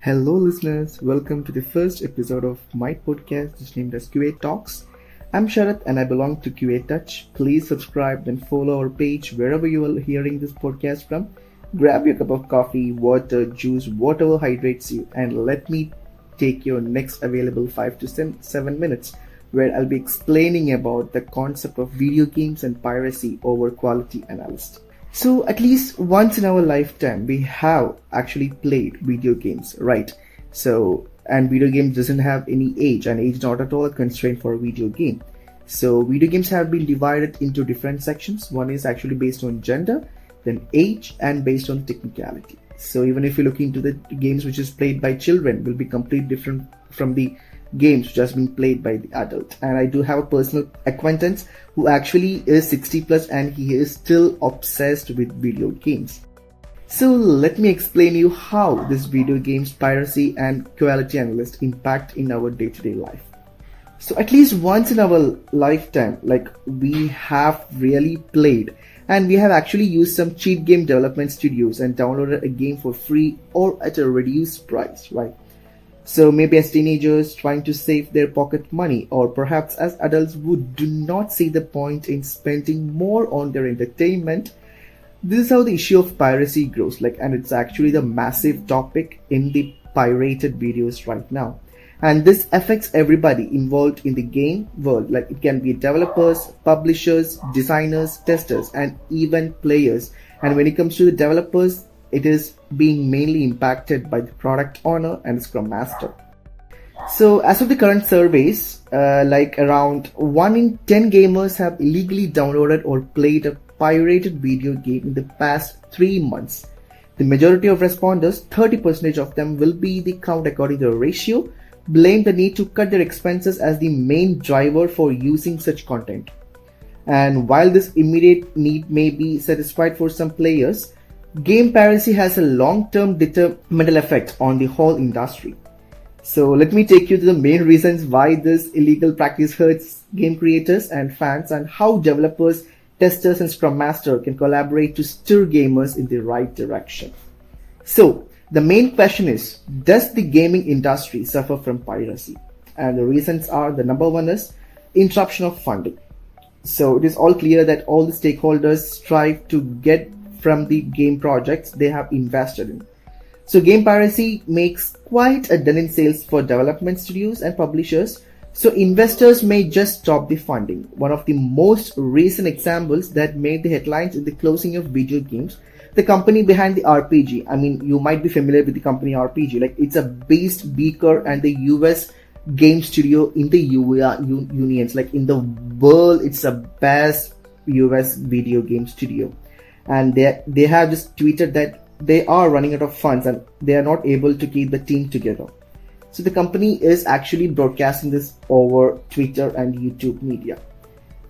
Hello, listeners. Welcome to the first episode of my podcast, which is named as QA Talks. I'm Sharath and I belong to QA Touch. Please subscribe and follow our page wherever you are hearing this podcast from. Grab your cup of coffee, water, juice, whatever hydrates you, and let me take your next available 5 to 7 minutes where I'll be explaining about the concept of video games and piracy over quality analysis. So at least once in our lifetime, we have actually played video games, right? And video games doesn't have any age, and age is not at all a constraint for a video game. So video games have been divided into different sections. One is actually based on gender, then age, and based on technicality. So even if you look into the games which is played by children, will be completely different from the games which has been played by the adult. And I do have a personal acquaintance who actually is 60 plus and he is still obsessed with video games. So let me explain you how this video games piracy and quality analyst impact in our day-to-day life. So at least once in our lifetime, we have really played and we have actually used some cheap game development studios and downloaded a game for free or at a reduced price, right? So maybe as teenagers trying to save their pocket money, or perhaps as adults who do not see the point in spending more on their entertainment. This is how the issue of piracy grows, and it's actually the massive topic in the pirated videos right now. And this affects everybody involved in the game world, it can be developers, publishers, designers, testers, and even players. And when it comes to the developers, it is being mainly impacted by the product owner and Scrum Master. So as of the current surveys, around 1 in 10 gamers have illegally downloaded or played a pirated video game in the past 3 months. The majority of responders, 30% of them, will be the count according to the ratio, blame the need to cut their expenses as the main driver for using such content. And while this immediate need may be satisfied for some players, game piracy has a long-term detrimental effect on the whole industry. So let me take you to the main reasons why this illegal practice hurts game creators and fans, and how developers, testers, and Scrum Master can collaborate to steer gamers in the right direction. So the main question is, does the gaming industry suffer from piracy? And the reasons are, the number one is interruption of funding. So it is all clear that all the stakeholders strive to get from the game projects they have invested in. So game piracy makes quite a dent in sales for development studios and publishers, so investors may just stop the funding. One of the most recent examples that made the headlines in the closing of video games, the company behind the RPG. I mean, you might be familiar with the company RPG. It's a based Beaker and the US game studio in the unions. In the world, it's the best US video game studio. And they have just tweeted that they are running out of funds and they are not able to keep the team together. So the company is actually broadcasting this over Twitter and YouTube media.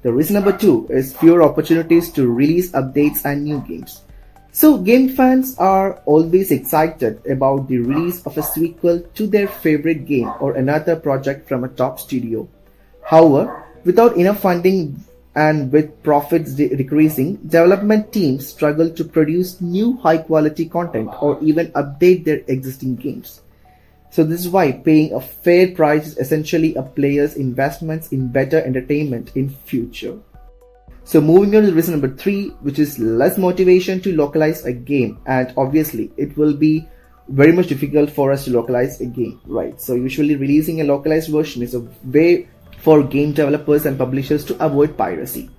The reason number two is fewer opportunities to release updates and new games. So game fans are always excited about the release of a sequel to their favorite game or another project from a top studio. However, without enough funding and with profits decreasing, development teams struggle to produce new high-quality content or even update their existing games. So this is why paying a fair price is essentially a player's investments in better entertainment in future. So moving on to reason number 3, which is less motivation to localize a game. And obviously, it will be very much difficult for us to localize a game, right? So usually releasing a localized version is a way for game developers and publishers to avoid piracy.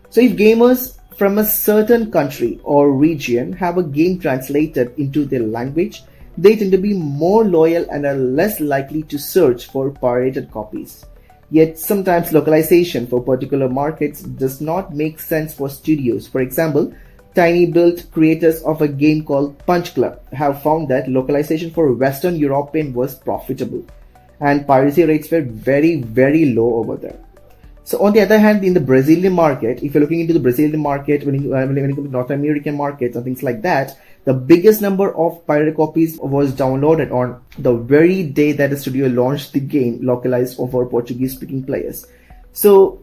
So if gamers from a certain country or region have a game translated into their language, they tend to be more loyal and are less likely to search for pirated copies. Yet sometimes localization for particular markets does not make sense for studios. For example, tiny build creators of a game called Punch Club have found that localization for Western European was profitable, and piracy rates were very, very low over there. So on the other hand, in the Brazilian market, if you're looking into the Brazilian market, when you come to North American markets and things like that, the biggest number of pirated copies was downloaded on the very day that the studio launched the game localized for Portuguese-speaking players. So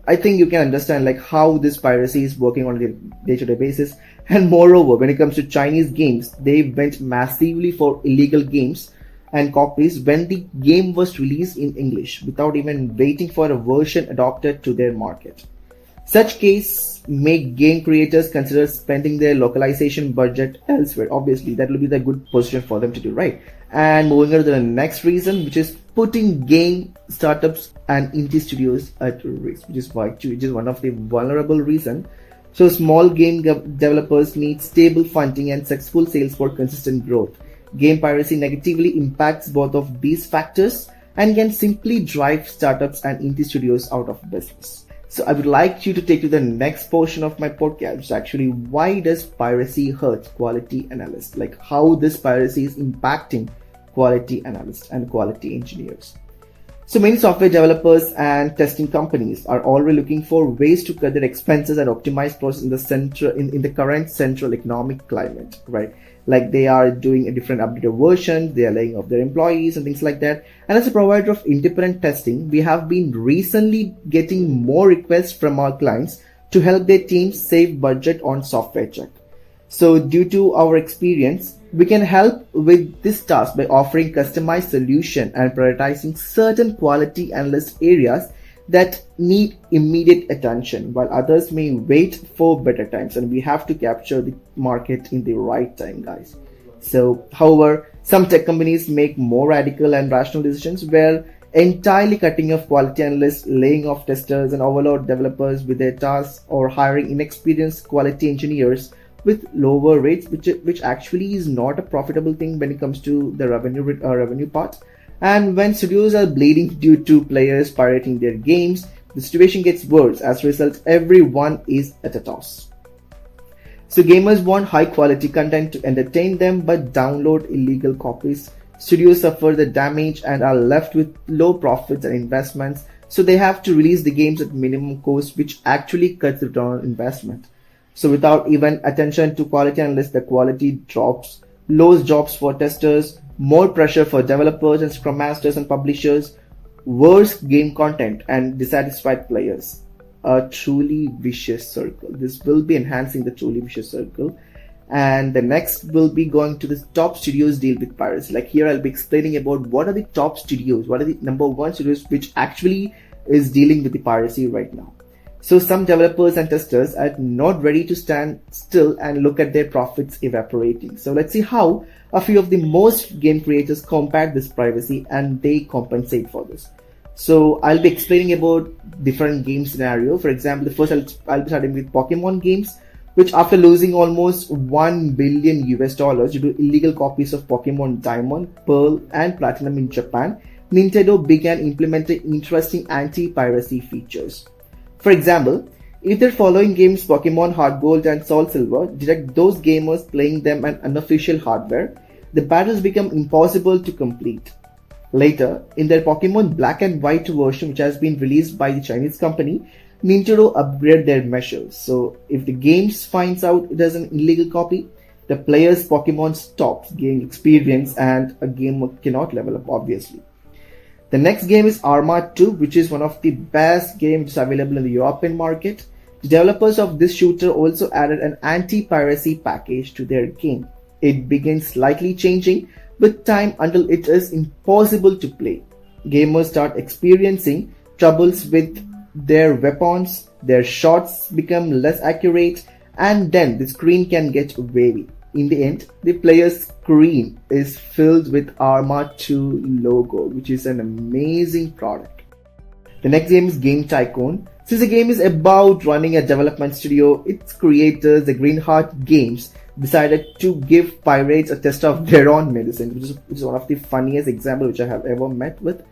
I think you can understand how this piracy is working on a day-to-day basis. And moreover, when it comes to Chinese games, they went massively for illegal games and copies when the game was released in English without even waiting for a version adopted to their market. Such case make game creators consider spending their localization budget elsewhere. Obviously, that will be the good position for them to do, right? And moving on to the next reason, which is putting game startups and indie studios at risk, which is one of the vulnerable reason. So small game developers need stable funding and successful sales for consistent growth. Game piracy negatively impacts both of these factors and can simply drive startups and indie studios out of business. So I would like you to take to the next portion of my podcast, which is actually why does piracy hurt quality analysts? Like how this piracy is impacting quality analysts and quality engineers. So many software developers and testing companies are already looking for ways to cut their expenses and optimize process in the current central economic climate, right? Like they are doing a different updated version, they are laying off their employees and things like that. And as a provider of independent testing, we have been recently getting more requests from our clients to help their teams save budget on software check. So due to our experience, we can help with this task by offering customized solution and prioritizing certain quality analyst areas that need immediate attention, while others may wait for better times, and we have to capture the market in the right time, guys. So, however, some tech companies make more radical and rational decisions where entirely cutting off quality analysts, laying off testers, and overload developers with their tasks, or hiring inexperienced quality engineers with lower rates, which actually is not a profitable thing when it comes to the revenue part. And when studios are bleeding due to players pirating their games, the situation gets worse. As a result, everyone is at a toss. So gamers want high quality content to entertain them but download illegal copies. Studios suffer the damage and are left with low profits and investments, so they have to release the games at minimum cost, which actually cuts the return on investment. So without even attention to quality analysts, the quality drops, lose jobs for testers, more pressure for developers and scrum masters and publishers, worse game content and dissatisfied players. A truly vicious circle. This will be enhancing the truly vicious circle. And the next will be going to the top studios deal with piracy. Like here I'll be explaining about what are the top studios, what are the number one studios which actually is dealing with the piracy right now. So some developers and testers are not ready to stand still and look at their profits evaporating. So let's see how a few of the most game creators combat this piracy and they compensate for this. So I'll be explaining about different game scenario. For example, the first I'll be starting with Pokemon games, which after losing almost $1 billion due to illegal copies of Pokemon Diamond, Pearl and Platinum in Japan, Nintendo began implementing interesting anti-piracy features. For example, if their following games Pokemon Heart Gold and Soul Silver detect those gamers playing them on unofficial hardware, the battles become impossible to complete. Later, in their Pokemon Black and White version, which has been released by the Chinese company, Nintendo upgraded their measures. So if the game finds out it is an illegal copy, the player's Pokemon stops gaining experience and a gamer cannot level up, obviously. The next game is Arma 2, which is one of the best games available in the European market. The developers of this shooter also added an anti-piracy package to their game. It begins slightly changing with time until it is impossible to play. Gamers start experiencing troubles with their weapons, their shots become less accurate, and then the screen can get wavy. In the end, the player's screen is filled with Arma 2 logo, which is an amazing product. The next game is Game Tycoon. Since the game is about running a development studio, its creators, the Greenheart Games, decided to give pirates a test of their own medicine, which is one of the funniest examples which I have ever met with.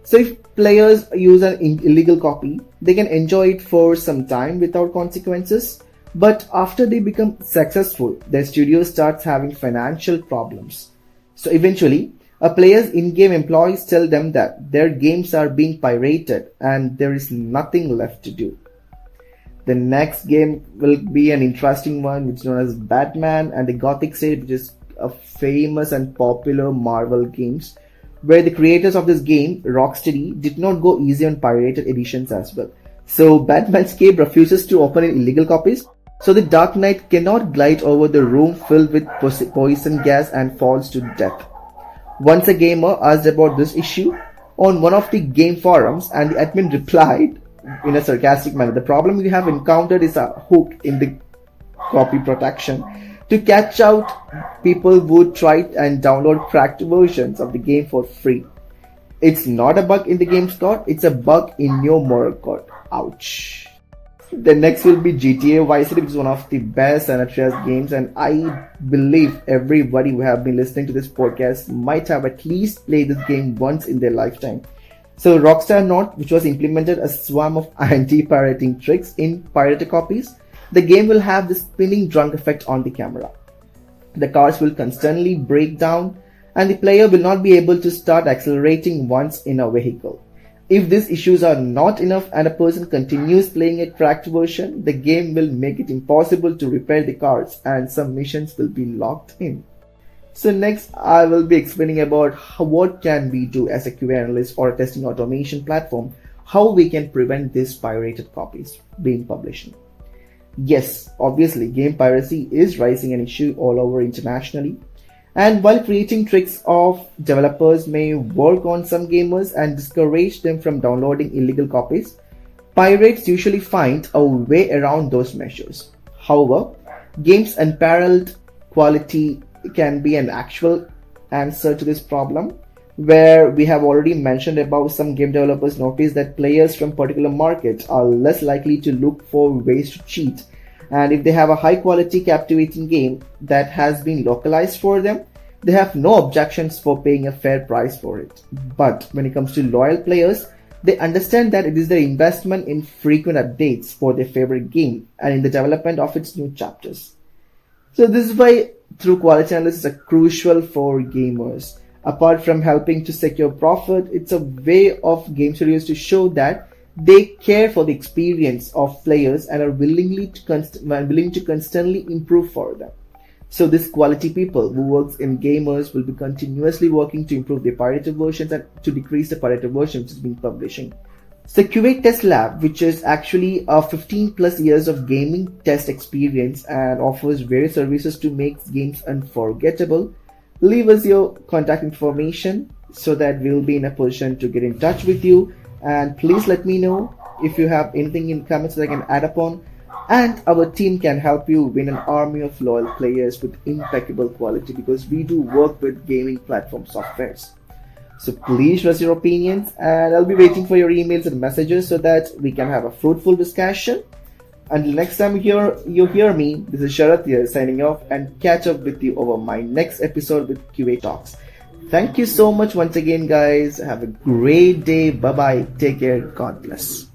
So if players use an illegal copy, they can enjoy it for some time without consequences. But after they become successful, their studio starts having financial problems. So eventually, a player's in-game employees tell them that their games are being pirated and there is nothing left to do. The next game will be an interesting one, which is known as Batman and the Gothic State, which is a famous and popular Marvel games, where the creators of this game, Rocksteady, did not go easy on pirated editions as well. So Batman's cape refuses to open in illegal copies, so the Dark Knight cannot glide over the room filled with poison gas and falls to death. Once a gamer asked about this issue on one of the game forums, and the admin replied in a sarcastic manner, "The problem you have encountered is a hook in the copy protection to catch out people who try and download cracked versions of the game for free. It's not a bug in the game's code, it's a bug in your moral code." Ouch. The next will be GTA Vice City, which is one of the best San Andreas games, and I believe everybody who have been listening to this podcast might have at least played this game once in their lifetime. So Rockstar North, which was implemented a swarm of anti-pirating tricks in pirated copies, the game will have the spinning drunk effect on the camera. The cars will constantly break down, and the player will not be able to start accelerating once in a vehicle. If these issues are not enough and a person continues playing a cracked version, the game will make it impossible to repair the cars and some missions will be locked in. So next I will be explaining about what can we do as a QA analyst or a testing automation platform, how we can prevent these pirated copies being published. Yes, obviously game piracy is rising an issue all over internationally. And while creating tricks of developers may work on some gamers and discourage them from downloading illegal copies, pirates usually find a way around those measures. However, games' unparalleled quality can be an actual answer to this problem, where we have already mentioned about some game developers notice that players from particular markets are less likely to look for ways to cheat. And if they have a high quality captivating game that has been localized for them, they have no objections for paying a fair price for it. But when it comes to loyal players, they understand that it is their investment in frequent updates for their favorite game and in the development of its new chapters. So this is why through quality analysis are crucial for gamers. Apart from helping to secure profit, it's a way of game studios to show that they care for the experience of players and are willing to constantly improve for them. So these quality people who works in gamers will be continuously working to improve their pirated versions and to decrease the pirated version which is being publishing. So QA Test Lab, which is actually a 15 plus years of gaming test experience and offers various services to make games unforgettable, leave us your contact information so that we'll be in a position to get in touch with you. And please let me know if you have anything in comments that I can add upon, and our team can help you win an army of loyal players with impeccable quality, because we do work with gaming platform softwares. So please share your opinions, and I'll be waiting for your emails and messages so that we can have a fruitful discussion. Until next time you hear me, this is Sharath here signing off, and catch up with you over my next episode with QA Talks. Thank you so much once again, guys. Have a great day. Bye bye. Take care. God bless.